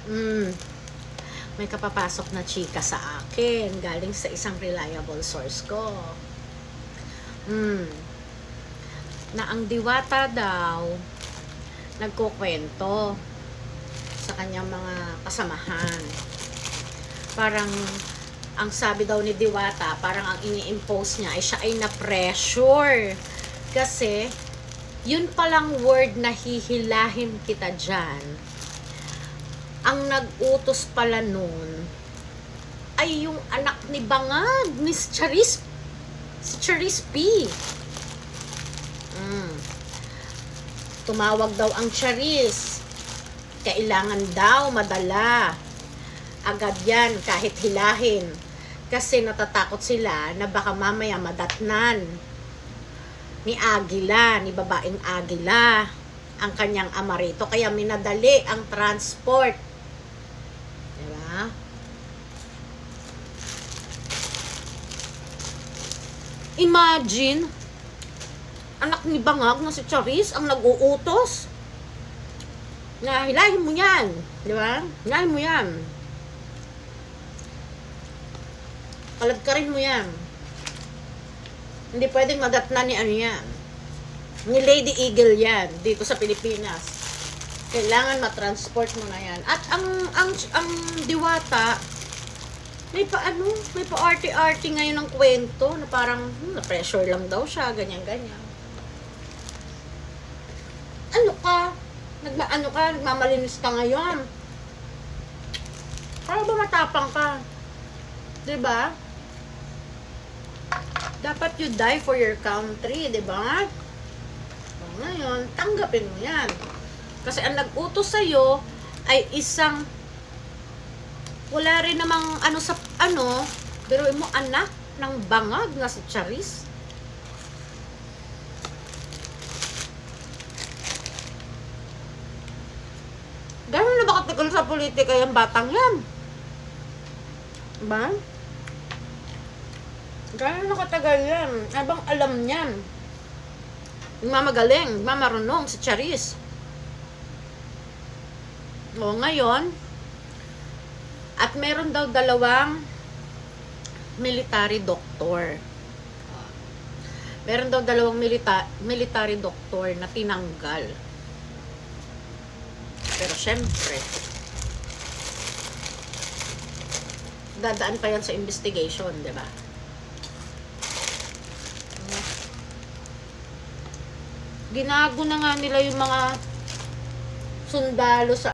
Mm, may kapapasok na chika sa akin galing sa isang reliable source ko. Na ang diwata daw nagkukwento sa kanyang mga kasamahan. Parang ang sabi daw ni Diwata, parang ang ini-impose niya ay siya ay na-pressure. Kasi yun palang word na hihilahin kita dyan, ang nag-utos pala nun ay yung anak ni Bangag, Miss Charis, si Charis P. Tumawag daw ang Charis. Kailangan daw madala agad yan kahit hilahin. Kasi natatakot sila na baka mamaya madatnan ni Agila, ni babaeng Agila, ang kanyang ama rito. Kaya minadali ang transport. Diba? Imagine, anak ni Bangag na si Charis ang nag-uutos na hilahin mo yan. Diba? Hilahin mo yan. Kaladkarin mo yan. Hindi pwedeng madatnan ni ano yan. Ni Lady Eagle yan dito sa Pilipinas. Kailangan matransport mo na yan. At ang diwata may pa arty-arty ngayon ng kwento na parang na-pressure lang daw siya, ganyan-ganyan. Nagmamalinis ka ngayon. Para ba matapang ka? Diba? Dapat you die for your country, diba? So, ngayon, tanggapin mo yan. Kasi ang nag-utos sa'yo ay isang wala rin namang pero mo anak ng Bangag na si Charis. Gano'n na ba katagal sa politika yung batang yan? Diba? Gano'n na katagal yan? Abang alam niyan. Mamagaling, mamarunong si Charis. O ngayon, at meron daw dalawang military doctor. Meron daw dalawang military doctor na tinanggal. Pero syempre, dadaan pa yan sa investigation, di ba? Ginago na nga nila yung mga sundalo sa